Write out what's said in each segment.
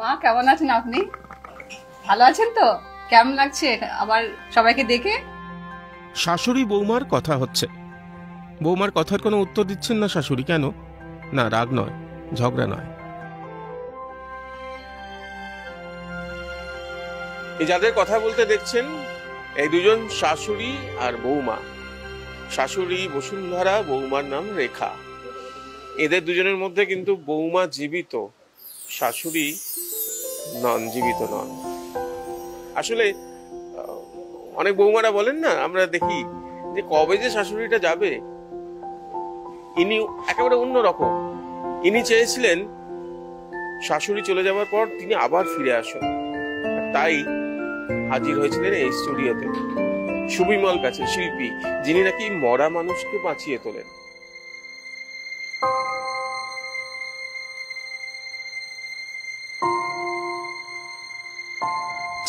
মা কেমন আছেন আপনি? ভালো আছেন তো? কেমন লাগছে আবার সবাইকে দেখে? শাশুড়ি বৌমার কথা হচ্ছে। বৌমার কথার কোনো উত্তর দিচ্ছেন না শাশুড়ি। কেন? না, রাগ নয়, ঝগড়া নয়। এই যাদের কথা বলতে দেখছেন, এই দুজন শাশুড়ি আর বৌমা। শাশুড়ি বসুন্ধরা, বৌমার নাম রেখা। এদের দুজনের মধ্যে কিন্তু বৌমা জীবিত, শাশুড়ি নন, জীবিত নন। আসলে অনেক বৌমারা বলেন না, আমরা দেখি যে কবে যে শাশুড়িটা যাবে। ইনি একেবারে অন্যরকম। ইনি চেয়েছিলেন শাশুড়ি চলে যাওয়ার পর তিনি আবার ফিরে আসুন, তাই হাজির হয়েছিলেন এই স্টুডিওতে সুবিমল কাছে, শিল্পী, যিনি নাকি মরা মানুষকে বাঁচিয়ে তোলেন।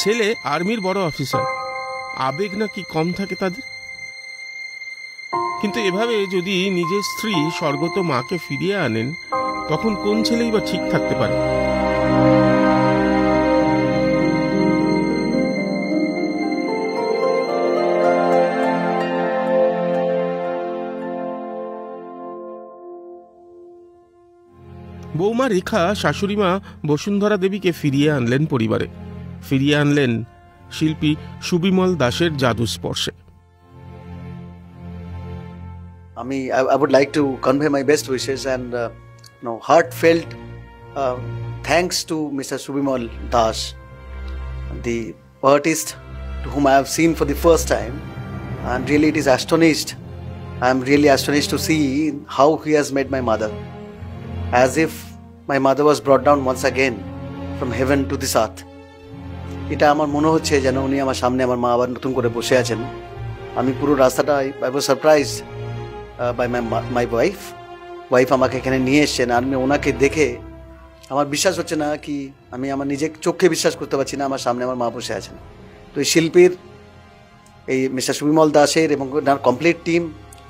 ছেলে আর্মির বড় অফিসার, আবেগ নাকি কম থাকে তাদের। কিন্তু এভাবে যদি নিজের স্ত্রী স্বর্গত মাকে ফিরিয়ে আনেন, তখন কোন ছেলেই বা ঠিক থাকতে পারে? বৌমা রেখা শাশুড়িমা বসুন্ধরা দেবীকে ফিরিয়ে আনলেন পরিবারে, ফিরিয়ে আনলেন শিল্পী সুবিমল দাসের জাদু স্পর্শে। I would like to convey my best wishes and heartfelt thanks to Mr. Subimal Das, the artist to whom I have seen for the first time, and really it is astonished. I am really astonished to see how he has made my mother, as if my mother was brought down once again from heaven to this earth. এটা আমার মনে হচ্ছে যেন উনি আমার সামনে আমার মা আবার নতুন করে বসে আছেন। আমি পুরো রাস্তাটা I was surprised by my wife আমাকে এখানে নিয়ে এসছেন। আর আমি ওনাকে দেখে আমার বিশ্বাস হচ্ছে না, কি আমি আমার নিজের চোখে বিশ্বাস করতে পারছি না আমার সামনে আমার মা বসে আছেন। তো এই শিল্পীর, এই মিস্টার সুবিমল দাসের এবং কমপ্লিট টিম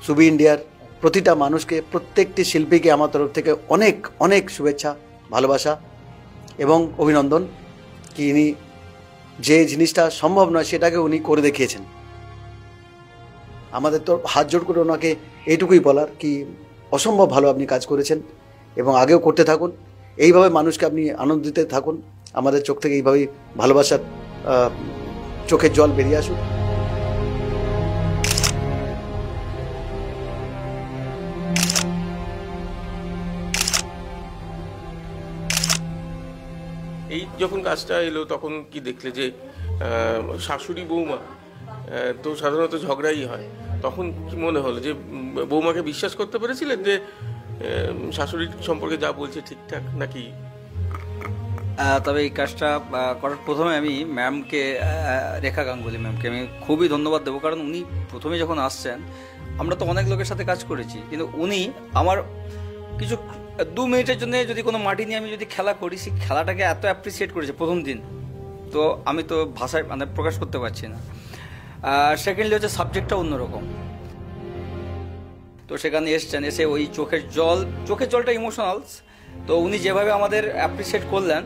সুবি ইন্ডিয়ার প্রতিটা মানুষকে, প্রত্যেকটি শিল্পীকে আমার তরফ থেকে অনেক অনেক শুভেচ্ছা, ভালোবাসা এবং অভিনন্দন। কি ইনি যে জিনিসটা সম্ভব নয় সেটাকে উনি করে দেখিয়েছেন। আমাদের তো হাত জোড় করে ওনাকে এইটুকুই বলার, কি অসম্ভব ভালো আপনি কাজ করেছেন এবং আগেও করতে থাকুন। এইভাবে মানুষকে আপনি আনন্দ দিতে থাকুন। আমাদের চোখ থেকে এইভাবেই ভালোবাসার চোখের জল বেরিয়ে আসুন। এই যখন কাজটা এলো তখন কি দেখলে যে শাশুড়ি বৌমা তো সাধারণত ঝগড়াই হয়, তখন কি মনে হলো যে বৌমাকে বিশ্বাস করতে পেরেছিলেন যে শাশুড়ির সম্পর্কে যা বলছে ঠিকঠাক নাকি? তবে এই কাজটা করার প্রথমে আমি ম্যামকে, রেখা গাঙ্গুলি ম্যামকে আমি খুবই ধন্যবাদ দেবো। কারণ উনি প্রথমে যখন আসছেন, আমরা তো অনেক লোকের সাথে কাজ করেছি, কিন্তু উনি আমার কিছু 2 মিনিটের জন্য যদি কোনো মাটি নিয়ে আমি যদি খেলা করি, সেই খেলাটাকে এত অ্যাপ্রিসিয়েট করেছে প্রথম দিন, তো আমি তো ভাষায় মানে প্রকাশ করতে পারছি না। সেকেন্ডলি হচ্ছে সাবজেক্টটা অন্যরকম। তো সেখানে এসছেন, এসে ওই চোখের জলটা ইমোশনালস, তো উনি যেভাবে আমাদের অ্যাপ্রিসিয়েট করলেন,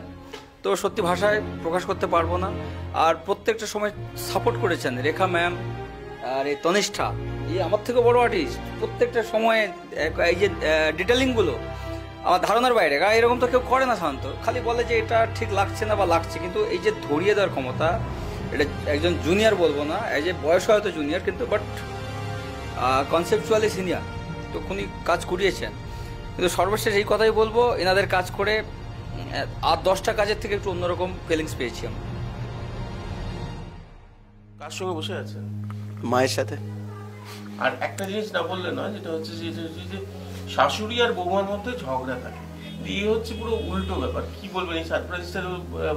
তো সত্যি ভাষায় প্রকাশ করতে পারবো না। আর প্রত্যেকটা সময় সাপোর্ট করেছেন রেখা ম্যাম আর এই তনিষ্ঠা, এই আমার থেকে বড় আর্টিস্ট, প্রত্যেকটা সময়ে এই যে ডিটেলিংগুলো আমার ধারণার বাইরে। কারণ এরকম তো কেউ করে না সাধারণত, খালি বলে যে এটা ঠিক লাগছে না বা লাগছে, কিন্তু এই যে ধরিয়ে দেওয়ার ক্ষমতা, এটা একজন জুনিয়র বলবো না, এই যে বয়স হয়তো জুনিয়র কিন্তু বাট কনসেপচুয়ালি সিনিয়র, তো উনি কাজ করিয়েছেন। কিন্তু সর্বশেষ এই কথাই বলবো, এনাদের কাজ করে আর 10টা কাজের থেকে একটু অন্যরকম ফিলিংস পেয়েছি আমি। কার সঙ্গে বসে আছেন? মায়ের সাথে। আর একটা জিনিস না বললে না, যেটা হচ্ছে যে শাশুড়ি আর বৌমার মধ্যে ঝগড়া থাকে, এই হচ্ছে পুরো উল্টো ব্যাপার। কি বলবেন এই সারপ্রাইজটা,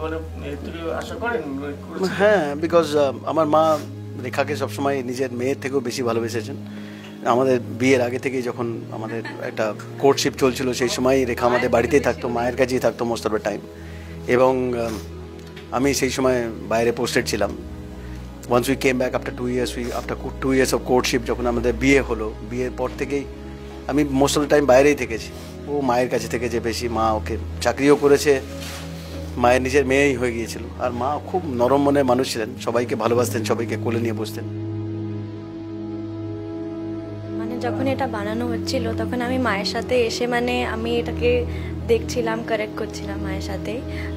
মানে থেকে আশা করেন? হ্যাঁ, বিকজ আমার মা রেখাকে সবসময় নিজের মেয়ের থেকেও বেশি ভালোবেসেছেন। আমাদের বিয়ের আগে থেকেই যখন আমাদের একটা কোর্টশিপ চলছিল, সেই সময় রেখা আমাদের বাড়িতেই থাকতো, মায়ের কাছেই থাকতো মোস্ট অফ দ্য টাইম। এবং আমি সেই সময় বাইরে পোস্টেড ছিলাম। Once we came back after 2 years, after 2 years of courtship, যখন আমাদের বিয়ে হলো, বিয়ের পর থেকেই আমি মোস্ট অফ দ্য টাইম বাইরেই থেকেছি। ও মায়ের কাছে থেকেছে বেশি, মা ওকে চাকরিও করেছে, মায়ের নিজের মেয়েই হয়ে গিয়েছিল। আর মা খুব নরম মনের মানুষ ছিলেন, সবাইকে ভালোবাসতেন, সবাইকে কোলে নিয়ে বসতেন। মানে যখন এটা বানানো হচ্ছিল তখন আমি মায়ের সাথে এসে মানে আমি এটাকে দেখছিলাম, কারেক্ট করছিলাম মায়ের সাথে।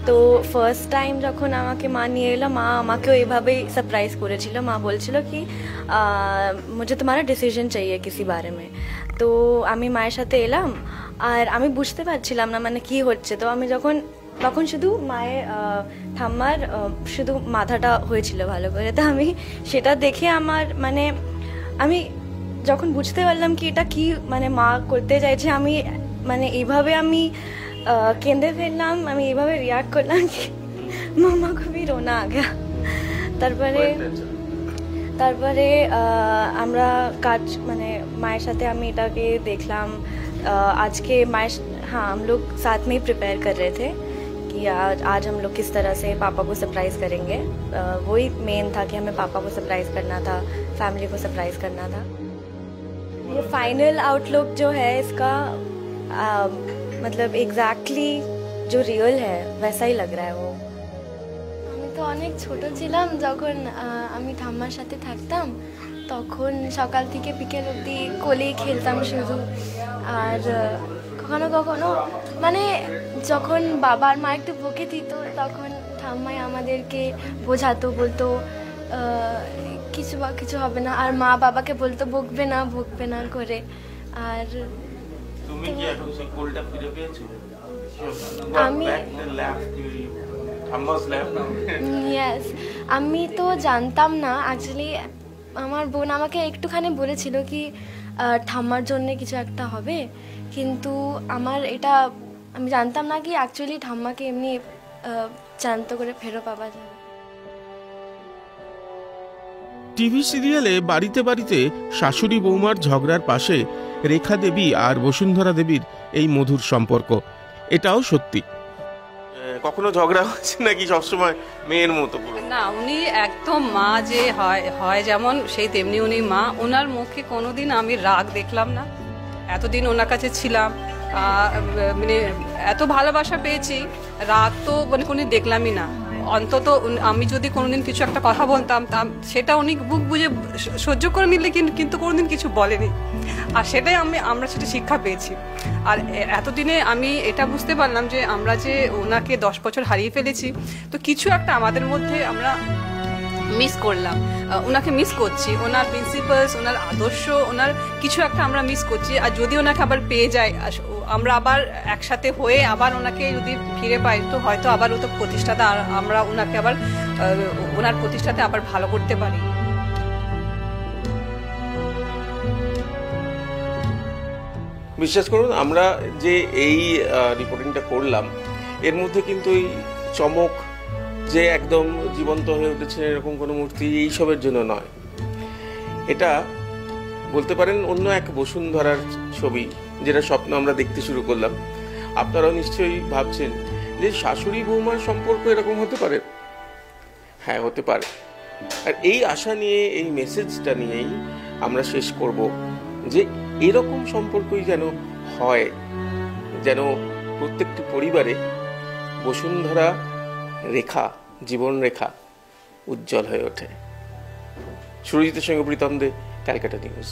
তো ফার্স্ট টাইম যখন আমাকে মা নিয়ে এলো, মা আমাকেও এভাবেই সারপ্রাইজ করেছিল। মা বলছিল কি মুঝে তোমারা ডিসিশন চাইয়ে কিসি বারে মে। তো আমি মায়ের সাথে এলাম আর আমি বুঝতে পারছিলাম না মানে কি হচ্ছে। তো আমি তখন শুধু মায়ের ঠাম্মার শুধু মাথাটা হয়েছিল ভালো করে। তো আমি সেটা দেখে আমার মানে আমি যখন বুঝতে পারলাম কি এটা কি মানে মা করতে চাইছে, আমি মানে এইভাবে আমি কেঁদে ফেললাম, আমি এইভাবে রিয়াক্ট করলাম কি মামা খুবই রোনা আ গয়া। তারপরে আমরা কাজ মানে মায়ের সাথে আমি এটাকে দেখলাম। আজকে মায়ের हाँ हम लोग साथ में ही प्रिपेयर कर रहे थे कि आज हम लोग किस तरह से पापा को सरप्राइज़ करेंगे। वही मेन था कि हमें पापा को सरप्राइज़ करना था, फैमिली को सरप्राइज़ करना था। ये फाइनल आउटलुक जो है इसका मतलब एग्जैक्टली जो रियल है वैसा ही लग रहा है वो। আমি তো অনেক ছোট ছিলাম যখন আমি ঠাম্মার সাথে থাকতাম, তখন সকাল থেকে বিকেল অবধি কোলেই খেলতাম শুধু। আর কখনো কখনো মানে যখন বাবার মা একটু বকে দিত তখন ঠাম্মাই আমাদেরকে বোঝাতো, বলতো কিছু হবে না। আর মা বাবাকে বলতো বকবে না করে। আর তুমি কি এখন সেই কোলটা ফিরে পেয়েছো? আমি ইয়েস, আমি তো জানতাম না অ্যাকচুয়ালি। আমার বোন আমাকে একটুখানি বলেছিল কি ঠাম্মার জন্য কিছু একটা হবে, কিন্তু এটা আমি জানতাম না কি অ্যাকচুয়ালি ঠাম্মাকে এমনি জ্যান্ত করে ফেরত পাওয়া যাবে। টিভি সিরিয়ালে বাড়িতে বাড়িতে শাশুড়ি বৌমার ঝগড়ার পাশে রেখা দেবী আর বসুন্ধরা দেবীর এই মধুর সম্পর্ক, এটাও সত্যি। কখনো ঝগড়া হচ্ছে নাকি সবসময় মেয়ের মতো পুরো? না, উনি একদম মা যে হয় যেমন সেই তেমনি উনি মা। ওনার মুখে কোনোদিন আমি রাগ দেখলাম না। এতদিন ওনার কাছে ছিলাম, মানে এত ভালোবাসা পেয়েছি, রাগ তো মানে কোনোদিন দেখলামই না। অন্তত আমি যদি কোনোদিন কিছু একটা কথা বলতাম সেটা উনি বুক বুঝে সহ্য করে নিলে কিন্তু কোনোদিন কিছু বলেনি। আর সেটাই আমরা সেটা শিক্ষা পেয়েছি। আর এতদিনে আমি এটা বুঝতে পারলাম যে আমরা যে ওনাকে 10 বছর হারিয়ে ফেলেছি, তো কিছু একটা আমাদের মধ্যে আমরা মিস করলাম, ওনাকে মিস করছি। ওনার প্রিন্সিপালস, ওনার আদর্শ, ওনার কিছু একটা আমরা মিস করছি। আর যদি ওনাকে আবার পেয়ে যাই, আমরা আবার একসাথে হয়ে আবার ওনাকে যদি ফিরে পাই, তো হয়তো আবার ও তো প্রতিষ্ঠাতা, আর আমরা ওনাকে আবার ওনার প্রতিষ্ঠাতে আবার ভালো করতে পারি। বিশ্বাস করুন, আমরা যে এই রিপোর্টিংটা করলাম এর মধ্যে কিন্তু এই চমক যে একদম জীবন্ত হয়ে উঠেছে এরকম কোনো মূর্তি এইসবের জন্য নয়। এটা বলতে পারেন অন্য এক বসুন্ধরার ছবি, যেটা স্বপ্ন আমরা দেখতে শুরু করলাম। আপনারাও নিশ্চয়ই ভাবছেন যে শাশুড়ি বৌমার সম্পর্ক এরকম হতে পারে। হ্যাঁ, হতে পারে। আর এই আশা নিয়ে, এই মেসেজটা নিয়েই আমরা শেষ করব যে এরকম সম্পর্কই যেন হয়, যেন প্রত্যেকটি পরিবারে বসুন্ধরা রেখা, জীবন রেখা উজ্জ্বল হয়ে ওঠে। সুরজিতের সঙ্গে প্রীতম দে, ক্যালকাটা নিউজ।